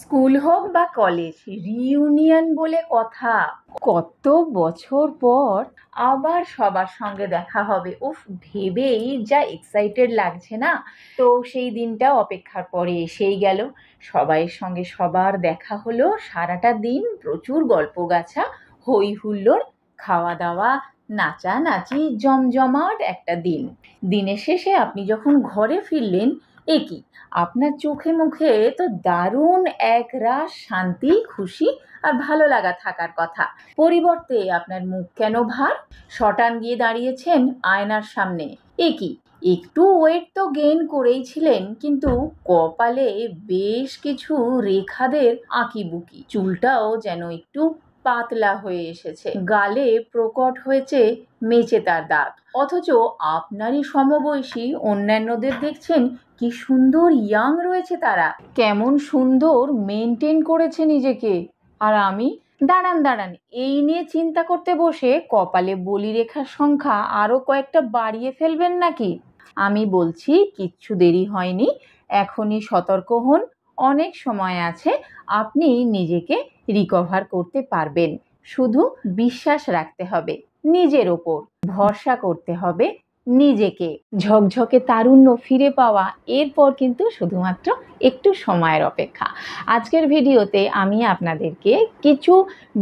School হোক বা college, reunion বলে কথা। কত বছর পর আবার সবার সঙ্গে দেখা হবে, উফ, ভেবেই যা এক্সাইটেড লাগছে না। তো সেই দিনটা অপেক্ষার পরে এসেই গেল। সবাইয়ের সঙ্গে সবার দেখা হলো। সারাটা দিন প্রচুর গল্প গাছা, হই হুল্লোড়, খাওয়া দাওয়া, নাচানাচি, জমজমাট একটা দিন। দিনের শেষে আপনি যখন ঘরে ফিরলেন, এ কি, আপনার চোখে মুখে তো দারুণ একরাশ শান্তি, খুশি আর ভালো লাগা থাকার কথা। পরিবর্তে আপনার মুখ কেন ভার? শটান গিয়ে দাঁড়িয়েছেন আয়নার সামনে। এ কি, একটু ওয়েট তো গেইন করেই ছিলেন, কিন্তু কপালে বেশ কিছু রেখাদের আঁকিবুকি, চুলটাও যেন একটু পাতলা হয়ে এসেছে, গালে প্রকট হয়েছে মেচেতার দাগ। অথচ আপনারই সমবয়সী অন্যান্যদের দেখছেন কি সুন্দর ইয়াং রয়েছে তারা, কেমন সুন্দর মেনটেন করেছে নিজেকে। আর আমি, দাঁড়ান দাঁড়ান, এই নিয়ে চিন্তা করতে বসে কপালে বলিরেখার সংখ্যা আরও কয়েকটা বাড়িয়ে ফেলবেন নাকি? আমি বলছি, কিচ্ছু দেরি হয়নি, এখনই সতর্ক হন। অনেক সময় আছে, আপনি নিজেকে রিকভার করতে পারবেন। শুধু বিশ্বাস রাখতে হবে, নিজের ওপর ভরসা করতে হবে নিজেকে। ঝকঝকে তারুণ্য ফিরে পাওয়া এরপর কিন্তু শুধুমাত্র একটু সময়ের অপেক্ষা। আজকের ভিডিওতে আমি আপনাদেরকে কিছু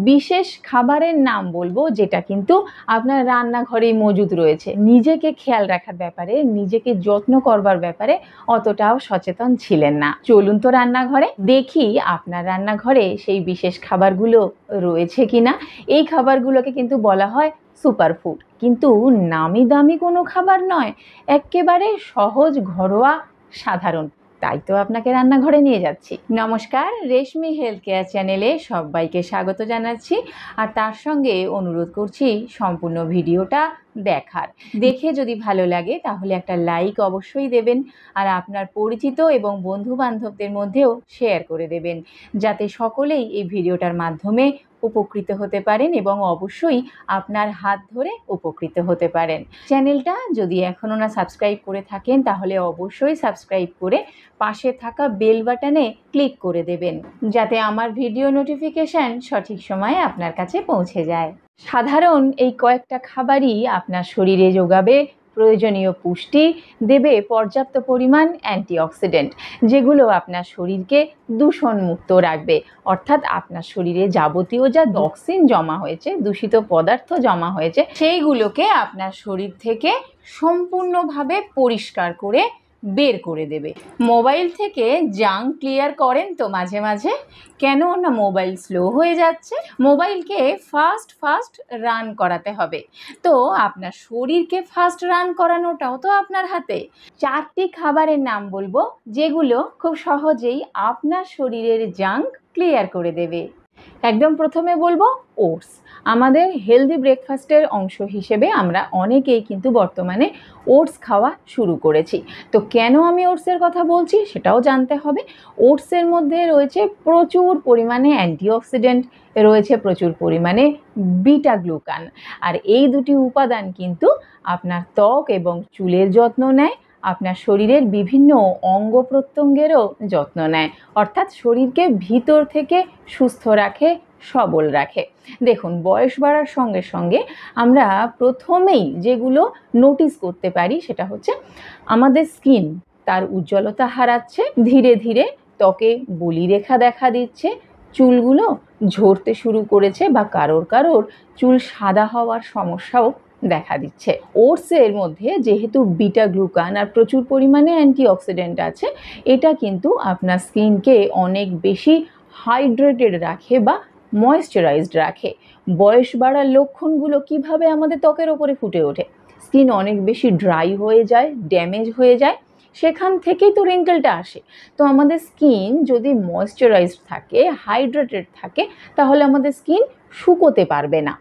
বিশেষ খাবারের নাম বলবো, যেটা কিন্তু আপনার রান্নাঘরেই মজুদ রয়েছে। নিজেকে খেয়াল রাখার ব্যাপারে, নিজেকে যত্ন করবার ব্যাপারে অতটাও সচেতন ছিলেন না। চলুন তো রান্নাঘরে, দেখি আপনার রান্নাঘরে সেই বিশেষ খাবারগুলো রয়েছে কিনা। এই খাবারগুলোকে কিন্তু বলা হয় সুপারফুড, কিন্তু নামি দামি কোনো খাবার নয়, একেবারে সহজ, ঘরোয়া, সাধারণ। তাই তো আপনাকে রান্নাঘরে নিয়ে যাচ্ছি। নমস্কার, রেশমি হেলথ কেয়ার চ্যানেলে সবাইকে স্বাগত জানাচ্ছি। আর তার সঙ্গে অনুরোধ করছি সম্পূর্ণ ভিডিওটা দেখার। দেখে যদি ভালো লাগে তাহলে একটা লাইক অবশ্যই দেবেন, আর আপনার পরিচিত এবং বন্ধু বান্ধবদের মধ্যেও শেয়ার করে দেবেন, যাতে সকলেই এই ভিডিওটার মাধ্যমে উপকৃত হতে পারেন এবং অবশ্যই আপনার হাত ধরে উপকৃত হতে পারেন। চ্যানেলটা যদি এখনও না সাবস্ক্রাইব করে থাকেন তাহলে অবশ্যই সাবস্ক্রাইব করে পাশে থাকা বেল বাটনে ক্লিক করে দেবেন, যাতে আমার ভিডিও নোটিফিকেশান সঠিক সময়ে আপনার কাছে পৌঁছে যায়। সাধারণ এই কয়েকটা খাবারই আপনার শরীরে যোগাবে প্রয়োজনীয় পুষ্টি, দেবে পর্যাপ্ত পরিমাণ অ্যান্টিঅক্সিডেন্ট, যেগুলো আপনার শরীরকে দূষণমুক্ত রাখবে। অর্থাৎ আপনার শরীরে যাবতীয় যা টক্সিন জমা হয়েছে, দূষিত পদার্থ জমা হয়েছে, সেইগুলোকে আপনার শরীর থেকে সম্পূর্ণভাবে পরিষ্কার করে বের করে দেবে। মোবাইল থেকে জাঙ্ক ক্লিয়ার করেন তো মাঝে মাঝে? কেন না মোবাইল স্লো হয়ে যাচ্ছে? মোবাইলকে ফাস্ট রান করাতে হবে। তো আপনার শরীরকে ফাস্ট রান করানোটাও তো আপনার হাতে। 4টি খাবারের নাম বলবো, যেগুলো খুব সহজেই আপনার শরীরের জাঙ্ক ক্লিয়ার করে দেবে। একদম প্রথমে বলবো ওটস। আমাদের হেলদি ব্রেকফাস্টের অংশ হিসেবে আমরা অনেকেই কিন্তু বর্তমানে ওটস খাওয়া শুরু করেছি। তো কেন আমি ওটসের কথা বলছি সেটাও জানতে হবে। ওটসের মধ্যে রয়েছে প্রচুর পরিমাণে অ্যান্টিঅক্সিডেন্ট, রয়েছে প্রচুর পরিমাণে বিটা গ্লুকান। আর এই দুটি উপাদান কিন্তু আপনার ত্বক এবং চুলের যত্ন নেয়, আপনার শরীরের বিভিন্ন অঙ্গ প্রত্যঙ্গেরও যত্ন নেয়, অর্থাৎ শরীরকে ভিতর থেকে সুস্থ রাখে, সবল রাখে। দেখুন, বয়স বাড়ার সঙ্গে সঙ্গে আমরা প্রথমেই যেগুলো নোটিস করতে পারি সেটা হচ্ছে আমাদের স্কিন তার উজ্জ্বলতা হারাচ্ছে, ধীরে ধীরে ত্বকে বলিরেখা দেখা দিচ্ছে, চুলগুলো ঝরতে শুরু করেছে, বা কারোর চুল সাদা হওয়ার সমস্যাও দেখা দিচ্ছে। ওটসের মধ্যে যেহেতু বিটা গ্লুকান আর প্রচুর পরিমাণে অ্যান্টিঅক্সিডেন্ট আছে, এটা কিন্তু আপনার স্কিনকে অনেক বেশি হাইড্রেটেড রাখে বা ময়েশ্চারাইজড রাখে। বয়স বাড়ার লক্ষণগুলো কিভাবে আমাদের ত্বকের ওপরে ফুটে ওঠে? স্কিন অনেক বেশি ড্রাই হয়ে যায়, ড্যামেজ হয়ে যায়, সেখান থেকেই তো রিঙ্কেলটা আসে। তো আমাদের স্কিন যদি ময়েশ্চারাইজড থাকে, হাইড্রেটেড থাকে, তাহলে আমাদের স্কিন শুকোতে পারবে না,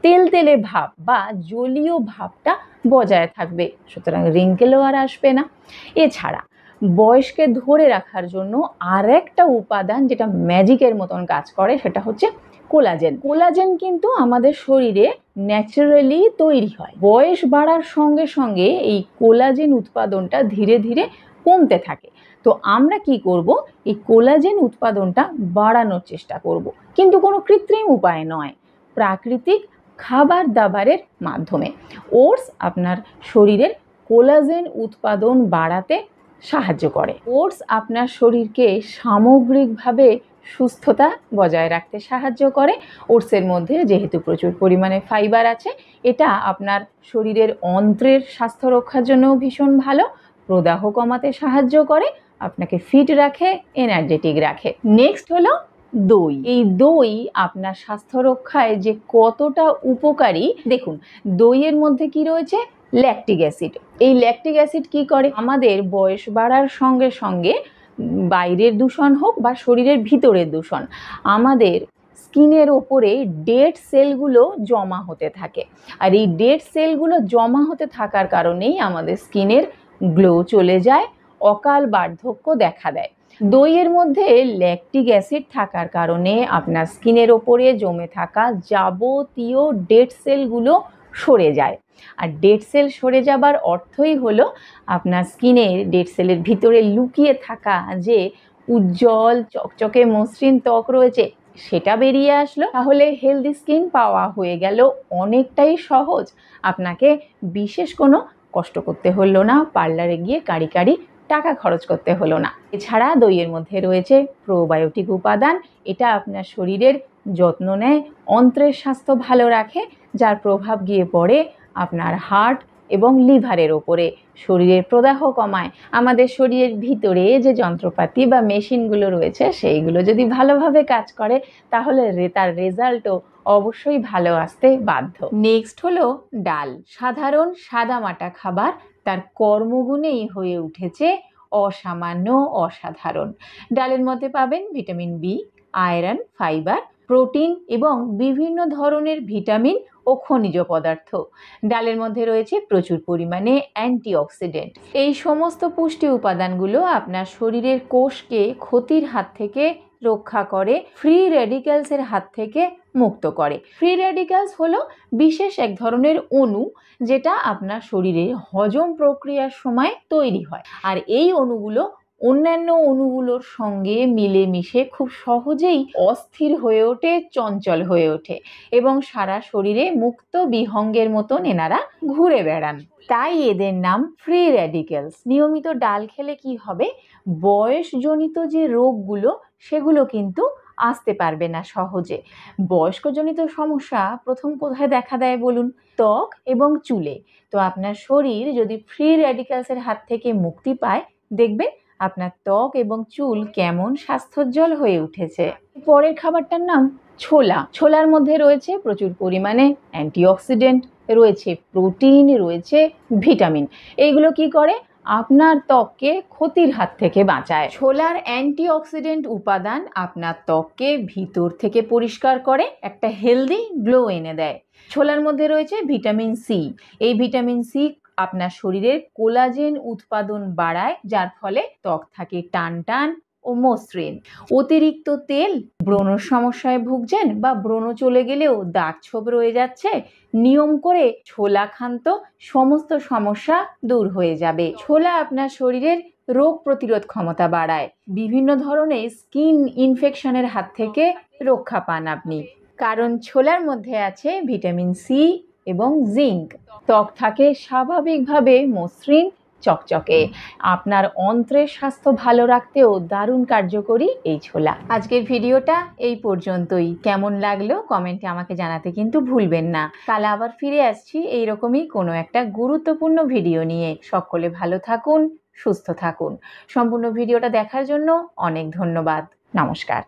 তেলতেলে ভাব বা জলীয় ভাবটা বজায় থাকবে, সুতরাং রিঙ্কেলও আর আসবে না। এছাড়া বয়সকে ধরে রাখার জন্য আর একটা উপাদান যেটা ম্যাজিকের মতন কাজ করে, সেটা হচ্ছে কোলাজেন। কোলাজেন কিন্তু আমাদের শরীরে ন্যাচারালি তৈরি হয়। বয়স বাড়ার সঙ্গে সঙ্গে এই কোলাজেন উৎপাদনটা ধীরে ধীরে কমতে থাকে। তো আমরা কি করব, এই কোলাজেন উৎপাদনটা বাড়ানোর চেষ্টা করব, কিন্তু কোনো কৃত্রিম উপায় নয়, প্রাকৃতিক খাবার দাবারের মাধ্যমে। ওটস আপনার শরীরের কোলাজেন উৎপাদন বাড়াতে সাহায্য করে। ওটস আপনার শরীরকে সামগ্রিকভাবে সুস্থতা বজায় রাখতে সাহায্য করে। ওটসের মধ্যে যেহেতু প্রচুর পরিমাণে ফাইবার আছে, এটা আপনার শরীরের অন্ত্রের স্বাস্থ্য রক্ষার জন্যও ভীষণ ভালো, প্রদাহ কমাতে সাহায্য করে, আপনাকে ফিট রাখে, এনার্জেটিক রাখে। নেক্সট হলো দই। এই দই আপনার স্বাস্থ্য রক্ষায় যে কতটা উপকারী, দেখুন দইয়ের মধ্যে কি রয়েছে, ল্যাকটিক অ্যাসিড। এই ল্যাকটিক অ্যাসিড কি করে, আমাদের বয়স বাড়ার সঙ্গে সঙ্গে বাইরের দূষণ হোক বা শরীরের ভিতরের দূষণ, আমাদের স্কিনের ওপরে ডেড সেলগুলো জমা হতে থাকে। আর এই ডেড সেলগুলো জমা হতে থাকার কারণেই আমাদের স্কিনের গ্লো চলে যায়, অকাল বার্ধক্য দেখা দেয়। দইয়ের মধ্যে ল্যাকটিক অ্যাসিড থাকার কারণে আপনার স্কিনের ওপরে জমে থাকা যাবতীয় ডেড সেলগুলো সরে যায়। আর ডেড সেল সরে যাবার অর্থই হলো আপনার স্কিনের ডেড সেলের ভিতরে লুকিয়ে থাকা যে উজ্জ্বল চকচকে মসৃণ ত্বক রয়েছে সেটা বেরিয়ে আসলো। তাহলে হেলদি স্কিন পাওয়া হয়ে গেল অনেকটাই সহজ, আপনাকে বিশেষ কোনো কষ্ট করতে হলো না, পার্লারে গিয়ে কারি কারি টাকা খরচ করতে হলো না। এছাড়া দইয়ের মধ্যে রয়েছে প্রোবায়োটিক উপাদান, এটা আপনার শরীরের যত্ন নেয়, অন্ত্রের স্বাস্থ্য ভালো রাখে, যার প্রভাব গিয়ে পড়ে আপনার হার্ট এবং লিভারের ওপরে, শরীরের প্রদাহ কমায়। আমাদের শরীরের ভিতরে যে যন্ত্রপাতি বা মেশিনগুলো রয়েছে সেইগুলো যদি ভালোভাবে কাজ করে তাহলে তার রেজাল্টও অবশ্যই ভালো আসতে বাধ্য। নেক্সট হলো ডাল। সাধারণ সাদামাটা খাবার তার কর্মগুণেই হয়ে উঠেছে অসামান্য অসাধারণ। ডালের মধ্যে পাবেন vitamin B, iron, fibre, protein এবং বিভিন্ন ধরনের ভিটামিন ও খনিজ পদার্থ। ডালের মধ্যে রয়েছে প্রচুর পরিমাণে অ্যান্টিঅক্সিডেন্ট। এই সমস্ত পুষ্টি উপাদানগুলো আপনার শরীরের কোষকে ক্ষতির হাত থেকে রক্ষা করে, ফ্রি রেডিক্যালসের হাত থেকে মুক্ত করে। ফ্রি রেডিক্যালস হলো বিশেষ এক ধরনের অণু যেটা আপনার শরীরে হজম প্রক্রিয়ার সময় তৈরি হয়, আর এই অণুগুলো অন্যান্য অণুগুলোর সঙ্গে মিলেমিশে খুব সহজেই অস্থির হয়ে ওঠে, চঞ্চল হয়ে ওঠে এবং সারা শরীরে মুক্ত বিহঙ্গের মতন এনারা ঘুরে বেড়ান। তাই এদের নাম ফ্রি র্যাডিক্যালস। নিয়মিত ডাল খেলে কি হবে, বয়সজনিত যে রোগগুলো সেগুলো কিন্তু আসতে পারবে না সহজে। বয়স্কজনিত সমস্যা প্রথম কোথায় দেখা দেয় বলুন, ত্বক এবং চুলে। তো আপনার শরীর যদি ফ্রি র্যাডিক্যালসের হাত থেকে মুক্তি পায়, দেখবেন আপনার ত্বক এবং চুল কেমন স্বাস্থ্যোজ্জ্বল হয়ে উঠেছে। পরের খাবারটার নাম ছোলা। ছোলার মধ্যে রয়েছে প্রচুর পরিমাণে অ্যান্টিঅক্সিডেন্ট, রয়েছে প্রোটিন, রয়েছে ভিটামিন। এইগুলো কি করে, আপনার ত্বককে ক্ষতির হাত থেকে বাঁচায়। ছোলার অ্যান্টিঅক্সিডেন্ট উপাদান আপনার ত্বককে ভিতর থেকে পরিষ্কার করে, একটা হেলদি গ্লো এনে দেয়। ছোলার মধ্যে রয়েছে ভিটামিন সি। এই ভিটামিন সি আপনার শরীরের কোলাজেন উৎপাদন বাড়ায়, যার ফলে ত্বক থাকে টান টান ও মসৃণ। অতিরিক্ত তেল, ব্রণ সমস্যায় ভুগছেন বা ব্রণ চলে গেলেও দাগ ছোপ রয়ে যাচ্ছে, নিয়ম করে ছোলা খান তো সমস্ত সমস্যা দূর হয়ে যাবে। ছোলা আপনার শরীরের রোগ প্রতিরোধ ক্ষমতা বাড়ায়, বিভিন্ন ধরনের স্কিন ইনফেকশনের হাত থেকে রক্ষা পান আপনি, কারণ ছোলার মধ্যে আছে ভিটামিন সি এবং জিঙ্ক। ত্বক থাকে স্বাভাবিকভাবে মসৃণ চকচকে। আপনার অন্ত্রের স্বাস্থ্য ভালো রাখতেও দারুণ কার্যকরী এই ছোলা। আজকের ভিডিওটা এই পর্যন্তই। কেমন লাগলো কমেন্টে আমাকে জানাতে কিন্তু ভুলবেন না। কাল আবার ফিরে আসছি এইরকমই কোনো একটা গুরুত্বপূর্ণ ভিডিও নিয়ে। সকলে ভালো থাকুন, সুস্থ থাকুন। সম্পূর্ণ ভিডিওটা দেখার জন্য অনেক ধন্যবাদ। নমস্কার।